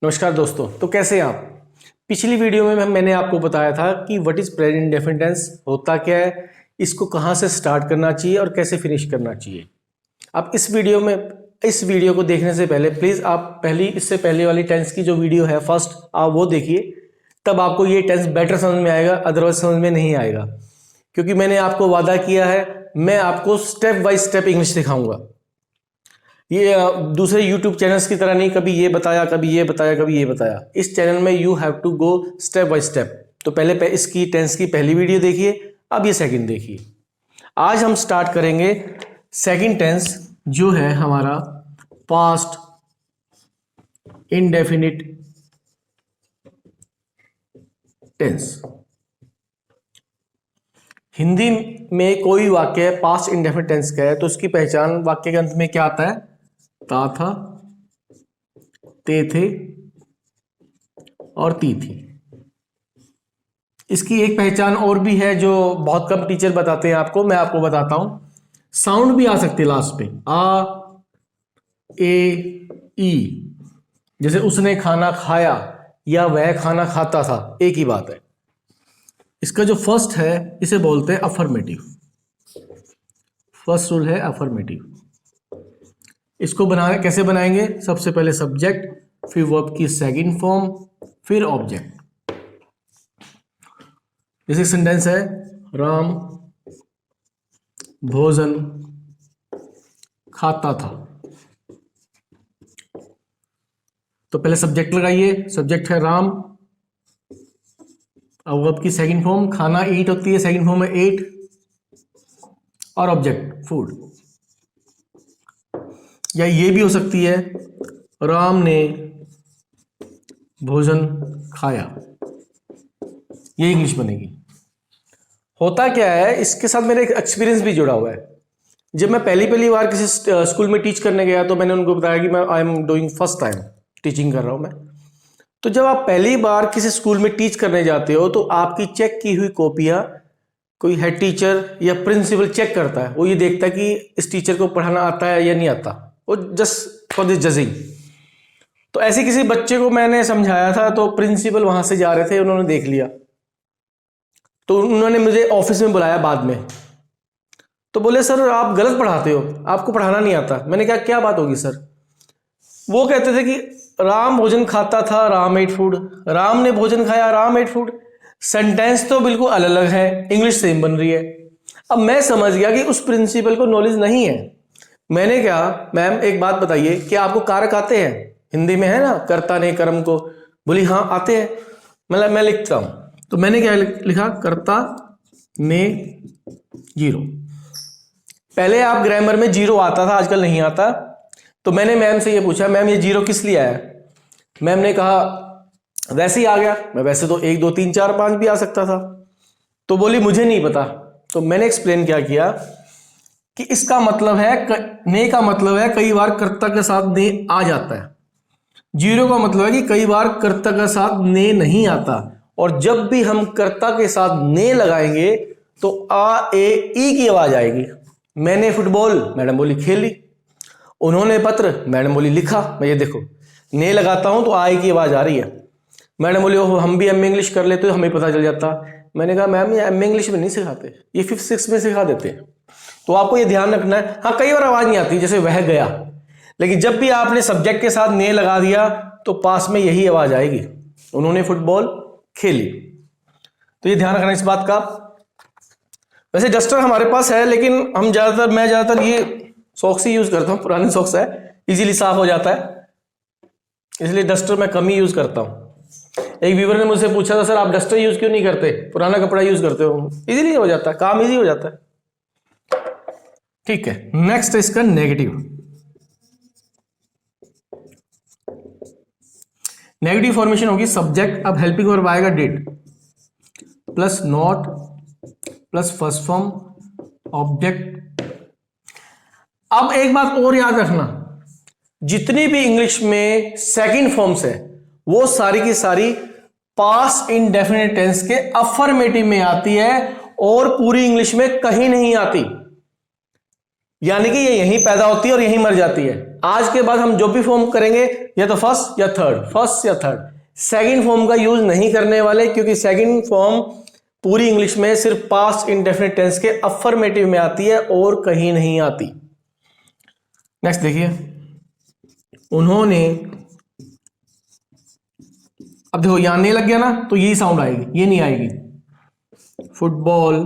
नमस्कार दोस्तों। तो कैसे हैं आप? पिछली वीडियो में मैंने आपको बताया था कि what is present indefinite tense, होता क्या है, इसको कहाँ से स्टार्ट करना चाहिए और कैसे फिनिश करना चाहिए। आप इस वीडियो को देखने से पहले प्लीज़ आप इससे पहले वाली टेंस की जो वीडियो है फर्स्ट, आप वो देखिए, तब आपको ये टेंस बेटर समझ में आएगा, अदरवाइज समझ में नहीं आएगा। क्योंकि मैंने आपको वादा किया है, मैं आपको स्टेप बाय स्टेप इंग्लिश सिखाऊंगा। ये दूसरे YouTube चैनल्स की तरह नहीं, कभी ये बताया कभी ये बताया कभी ये बताया। इस चैनल में you have to go step by step. तो पहले इसकी टेंस की पहली वीडियो देखिए, अब ये सेकंड देखिए। आज हम स्टार्ट करेंगे सेकंड टेंस, जो है हमारा पास्ट इंडेफिनिट टेंस। हिंदी में कोई वाक्य पास्ट इंडेफिनिट टेंस का है तो उसकी पहचान वाक्य के अंत में क्या आता है? ता था, ते थे और ती थी। इसकी एक पहचान और भी है जो बहुत कम टीचर बताते हैं आपको, मैं आपको बताता हूं। साउंड भी आ सकती है लास्ट पे, आ, ए, ई। जैसे उसने खाना खाया या वह खाना खाता था, एक ही बात है। इसका जो फर्स्ट है इसे बोलते हैं अफर्मेटिव। फर्स्ट रूल है अफर्मेटिव। इसको कैसे बनाएंगे? सबसे पहले सब्जेक्ट, फिर वर्ब की सेकंड फॉर्म, फिर ऑब्जेक्ट। जैसे सेंटेंस है, राम भोजन खाता था। तो पहले सब्जेक्ट लगाइए, सब्जेक्ट है राम, अब वर्ब की सेकंड फॉर्म, खाना ईट होती है, सेकंड फॉर्म है एट, और ऑब्जेक्ट फूड। या ये भी हो सकती है, राम ने भोजन खाया। ये इंग्लिश बनेगी। होता क्या है, इसके साथ मेरा एक एक्सपीरियंस भी जुड़ा हुआ है। जब मैं पहली बार किसी स्कूल में टीच करने गया तो मैंने उनको बताया कि मैं I am doing first time teaching कर रहा हूं मैं। तो जब आप पहली बार किसी स्कूल में टीच करने जाते हो तो आपकी चेक की हुई कॉपियां कोई हेड टीचर या प्रिंसिपल चेक करता है। वो ये देखता है कि इस टीचर को पढ़ाना आता है या नहीं आता, वो जस्ट फॉर दिस जजिंग। तो ऐसे किसी बच्चे को मैंने समझाया था, तो प्रिंसिपल वहां से जा रहे थे, उन्होंने देख लिया, तो उन्होंने मुझे ऑफिस में बुलाया बाद में। तो बोले, सर आप गलत पढ़ाते हो, आपको पढ़ाना नहीं आता। मैंने कहा क्या बात होगी सर? वो कहते थे कि राम भोजन खाता था, राम एट फूड, राम ने भोजन खाया, राम एट फूड। सेंटेंस तो बिल्कुल अलग अलग है, इंग्लिश सेम बन रही है। अब मैं समझ गया कि उस प्रिंसिपल को नॉलेज नहीं है। मैंने कहा, मैम एक बात बताइए, क्या आपको कारक आते हैं? हिंदी में है ना, कर्ता ने कर्म को। बोली हाँ आते हैं। मतलब मैं लिखता हूं, तो मैंने क्या लिखा? कर्ता ने जीरो। पहले आप ग्रामर में जीरो आता था, आजकल नहीं आता। तो मैंने मैम से ये पूछा, मैम ये जीरो किस लिए आया? मैम ने कहा वैसे ही आ गया। मैं वैसे तो 1 2 3 4 5 भी आ सकता था। तो बोली मुझे नहीं पता। तो मैंने एक्सप्लेन क्या किया कि इसका मतलब है, ने का मतलब है कई बार कर्ता के साथ ने आ जाता है। जीरो का मतलब है कि कई बार कर्ता के साथ ने नहीं आता। और जब भी हम कर्ता के साथ ने लगाएंगे तो आ ए ई की आवाज आएगी। मैंने फुटबॉल, मैडम बोली खेली। उन्होंने पत्र, मैडम बोली लिखा। मैं ये देखो, ने लगाता हूं तो आई की आवाज आ रही है। मैडम बोली ओहो, हम भी एमए इंग्लिश कर लेते, हमें पता चल जाता। मैंने कहा मैम ये एमए इंग्लिश में नहीं सिखाते, ये 5th 6th में सिखा देते हैं। तो आपको ये ध्यान रखना है। हाँ, कई बार आवाज नहीं आती, जैसे वह गया, लेकिन जब भी आपने सब्जेक्ट के साथ ने लगा दिया तो पास में यही आवाज आएगी, उन्होंने फुटबॉल खेली। तो ये ध्यान रखना इस बात का। वैसे डस्टर हमारे पास है, लेकिन मैं ज्यादातर ये सॉक्स ही यूज करता हूँ, पुराने सॉक्स है, इजीली साफ हो जाता है, इसलिए डस्टर मैं कम ही यूज करता हूँ। एक व्यूअर ने मुझसे पूछा था, सर आप डस्टर यूज क्यों नहीं करते, पुराना कपड़ा यूज करते हो? इजीली हो जाता है, काम इजी हो जाता है। ठीक है, नेक्स्ट है इसका नेगेटिव। नेगेटिव फॉर्मेशन होगी सब्जेक्ट, अब हेल्पिंग वर्ब आएगा did plus not plus first form object. अब एक बात और याद रखना, जितनी भी इंग्लिश में सेकंड फॉर्म्स है वो सारी की सारी पास्ट इंडेफिनिट टेंस के अफर्मेटिव में आती है और पूरी इंग्लिश में कहीं नहीं आती। यानी कि ये यहीं पैदा होती है और यहीं मर जाती है। आज के बाद हम जो भी फॉर्म करेंगे या तो फर्स्ट या थर्ड, सेकंड फॉर्म का यूज नहीं करने वाले, क्योंकि सेकंड फॉर्म पूरी इंग्लिश में सिर्फ पास्ट इंडेफिनिट टेंस के अफर्मेटिव में आती है और कहीं नहीं आती। नेक्स्ट देखिए, उन्होंने, अब देखो यहां नहीं लग गया ना, तो यही साउंड आएगी, ये नहीं आएगी। फुटबॉल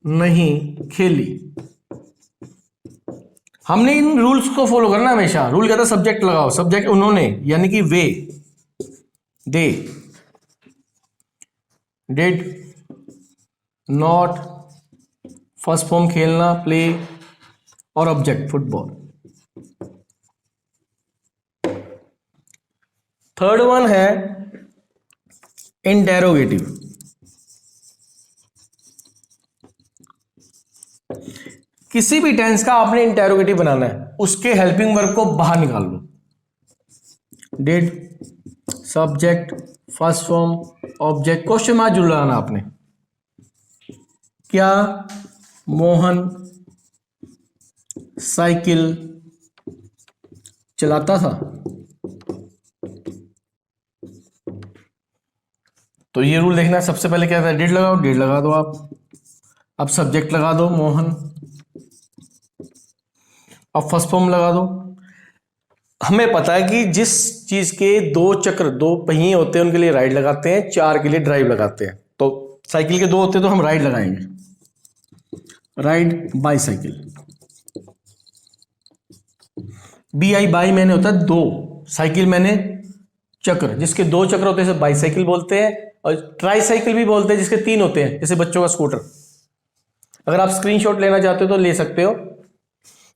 नहीं खेली। हमने इन रूल्स को फॉलो करना हमेशा। रूल कहता है सब्जेक्ट लगाओ, सब्जेक्ट उन्होंने यानी कि वे, दे, डिड नॉट, फर्स्ट फॉर्म खेलना प्ले, और ऑब्जेक्ट फुटबॉल। थर्ड वन है इंटेरोगेटिव। किसी भी टेंस का आपने इंटेरोगेटिव बनाना है, उसके हेल्पिंग वर्ब को बाहर निकाल लो। Did, subject, first form, object, question mark जुड़ लगाना आपने। क्या मोहन साइकिल चलाता था? तो ये रूल देखना है। सबसे पहले क्या था, डिड लगाओ, डिड लगा दो आप। अब सब्जेक्ट लगा दो मोहन, अब फर्स्ट फॉर्म लगा दो। हमें पता है कि जिस चीज के दो चक्र, दो पहिए होते हैं, उनके लिए राइट लगाते हैं, चार के लिए ड्राइव लगाते हैं। तो साइकिल के दो होते हैं तो हम राइट लगाएंगे, राइड बाईसाइकिल। BI बाई मैंने होता है दो, साइकिल मैंने चक्र, जिसके दो चक्र होते हैं जैसे बाईसाइकिल बोलते हैं, और ट्राईसाइकिल भी बोलते हैं जिसके तीन होते हैं, जैसे बच्चों का स्कूटर। अगर आप स्क्रीनशॉट लेना चाहते हो तो ले सकते हो,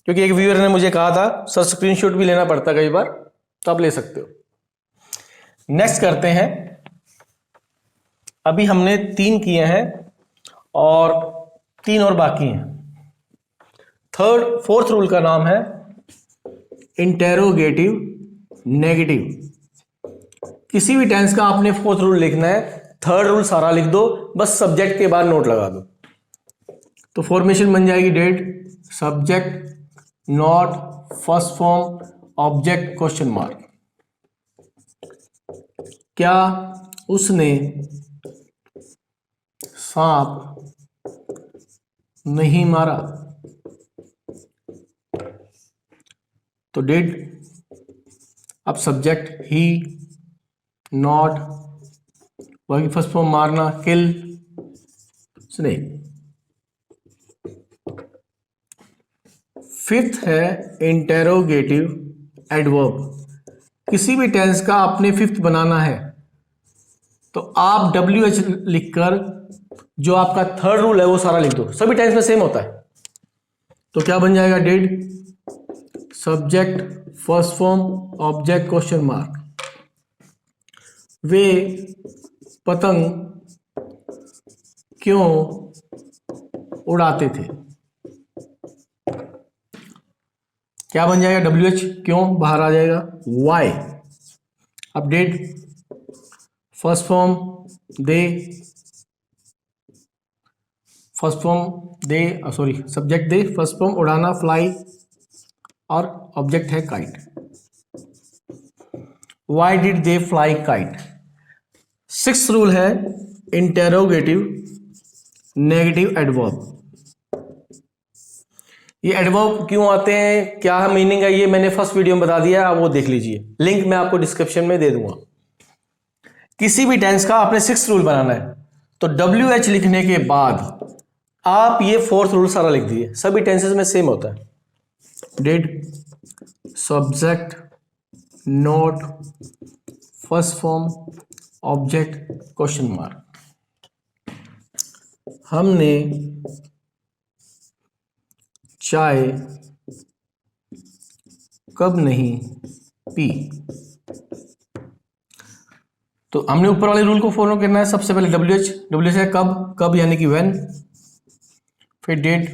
क्योंकि एक व्यूअर ने मुझे कहा था सर स्क्रीनशॉट भी लेना पड़ता कई बार, तो आप ले सकते हो। नेक्स्ट करते हैं। अभी हमने 3 किए हैं और 3 और बाकी हैं। फोर्थ रूल का नाम है इंटेरोगेटिव नेगेटिव। किसी भी टेंस का आपने फोर्थ रूल लिखना है, थर्ड रूल सारा लिख दो, बस सब्जेक्ट के बाद नोट लगा दो। तो फॉर्मेशन बन जाएगी did, subject, not, first form, object, question mark. क्या उसने सांप नहीं मारा? तो डिड, अब सब्जेक्ट ही, नॉट, वही फर्स्ट फॉर्म मारना, किल, स्नेक। फिफ्थ है इंटेरोगेटिव एडवर्ब। किसी भी टेंस का आपने फिफ्थ बनाना है तो आप WH लिखकर जो आपका थर्ड रूल है वो सारा लिख दो। सभी टेंस में सेम होता है। तो क्या बन जाएगा, did, subject, first form, object, question mark. वे पतंग क्यों उड़ाते थे? क्या बन जाएगा, WH, क्यों बाहर आ जाएगा, वाई। अब did, first form they, first form they, sorry subject they, first form उड़ाना फ्लाई, और ऑब्जेक्ट है kite. Y did they fly kite. Sixth rule है इंटेरोगेटिव नेगेटिव एडवर्ब। ये एडवर्ब क्यों आते हैं, क्या मीनिंग है, ये मैंने फर्स्ट वीडियो में बता दिया, आप वो देख लीजिए, लिंक मैं आपको डिस्क्रिप्शन में दे दूंगा। किसी भी टेंस का आपने सिक्स्थ रूल बनाना है तो WH लिखने के बाद आप ये फोर्थ रूल सारा लिख दिए। सभी टेंसेस में सेम होता है। Did, subject, note, first form, object, question mark. हमने चाय कब नहीं पी? तो हमने ऊपर वाले रूल को फॉलो करना है। सबसे पहले WH है कब, कब यानी कि व्हेन, फिर डिड,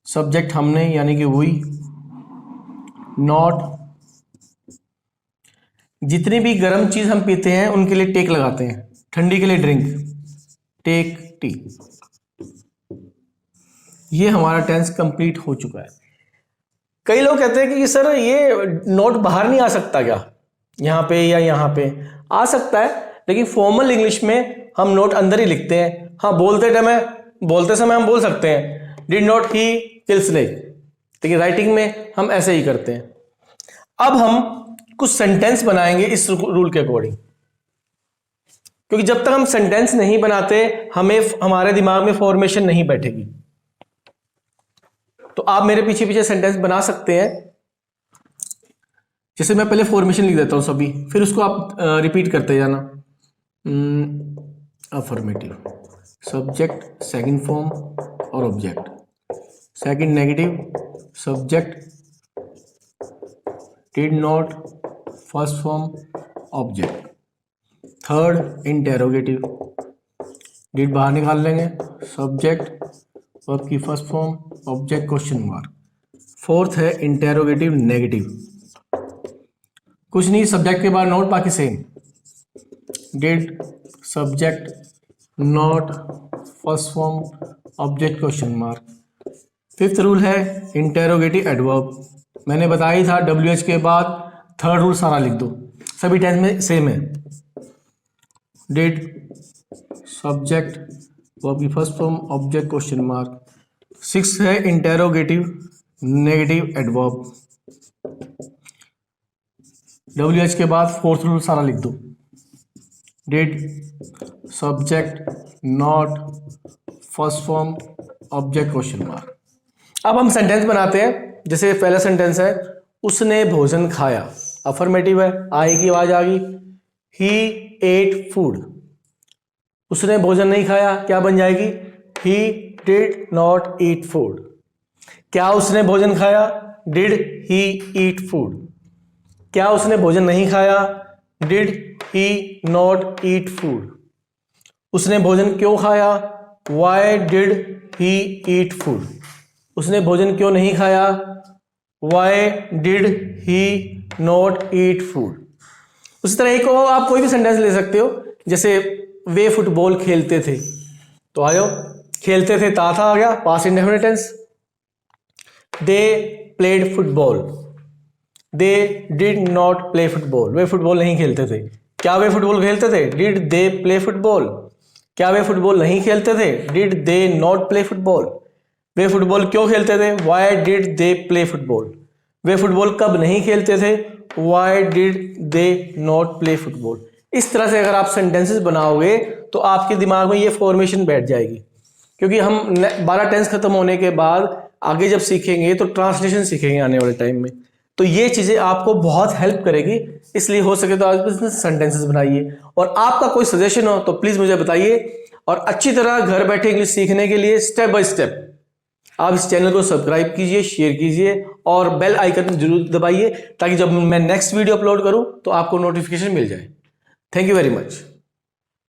सब्जेक्ट हमने यानी कि वी, नॉट, जितनी भी गर्म चीज हम पीते हैं उनके लिए टेक लगाते हैं, ठंडी के लिए ड्रिंक, टेक टी। ये हमारा टेंस कंप्लीट हो चुका है। कई लोग कहते हैं कि सर ये नोट बाहर नहीं आ सकता क्या, यहाँ पे या यहाँ पे? आ सकता है, लेकिन फॉर्मल इंग्लिश में हम नोट अंदर ही लिखते हैं। हाँ, बोलते समय हम बोल सकते हैं did not he kill snake, लेकिन राइटिंग में हम ऐसे ही करते हैं। अब हम कुछ सेंटेंस बनाएंगे इस रूल के अकॉर्डिंग, क्योंकि जब तक हम सेंटेंस नहीं बनाते हमारे दिमाग में फॉर्मेशन नहीं बैठेगी। तो आप मेरे पीछे पीछे सेंटेंस बना सकते हैं। जैसे मैं पहले फॉर्मेशन लिख देता हूं सभी, फिर उसको आप रिपीट करते जाना। अफर्मेटिव, सब्जेक्ट सेकंड फॉर्म और object, second negative, subject did not, first form object, third interrogative, did बाहर निकाल लेंगे, सब्जेक्ट वर्ब की first form object question mark, fourth है इंटेरोगेटिव नेगेटिव, कुछ नहीं सब्जेक्ट के बाद नॉट, बाकी same, did subject not first form object question mark. Fifth rule है इंटेरोगेटिव एडवर्ब, मैंने बताया था WH के बाद थर्ड रूल सारा लिख दो, सभी टेंस में सेम है। डिड सब्जेक्ट वर्ब की first form object question mark. Six है इंटेरोगेटिव नेगेटिव एडवर्ब, WH के बाद फोर्थ रूल सारा लिख दो, did subject not first form object question mark. अब हम सेंटेंस बनाते हैं। जैसे पहला सेंटेंस है उसने भोजन खाया, अफर्मेटिव है, आई की आवाज आ गई। ही एट फूड, उसने भोजन नहीं खाया, क्या बन जाएगी? He did not eat food. क्या उसने भोजन खाया? Did he eat food. क्या उसने भोजन नहीं खाया? Did he not eat food. उसने भोजन क्यों खाया? Why did he eat food. उसने भोजन क्यों नहीं खाया? Why did he not eat food. उसी तरह एक और आप कोई भी सेंटेंस ले सकते हो, जैसे वे फुटबॉल खेलते थे, तो आ जाओ, खेलते थे ता था आ गया, past indefinite tense. They played football, they did not play football, वे फुटबॉल नहीं खेलते थे। क्या वे फुटबॉल खेलते थे? Did they play football. क्या वे फुटबॉल नहीं खेलते थे? Did they not play football. वे फुटबॉल क्यों खेलते थे? Why did they play football. वे फुटबॉल कब नहीं खेलते थे? Why did they not play football. इस तरह से अगर आप सेंटेंसेस बनाओगे तो आपके दिमाग में ये फॉर्मेशन बैठ जाएगी, क्योंकि हम 12 टेंस खत्म होने के बाद आगे जब सीखेंगे तो ट्रांसलेशन सीखेंगे आने वाले टाइम में, तो ये चीज़ें आपको बहुत हेल्प करेगी। इसलिए हो सके तो आज सेंटेंसेस बनाइए, और आपका कोई सजेशन हो तो प्लीज़ मुझे बताइए। और अच्छी तरह घर बैठे इंग्लिश सीखने के लिए स्टेप बाय स्टेप आप इस चैनल को सब्सक्राइब कीजिए, शेयर कीजिए और बेल आइकन जरूर दबाइए, ताकि जब मैं नेक्स्ट वीडियो अपलोड करूं तो आपको नोटिफिकेशन मिल जाए। Thank you very much.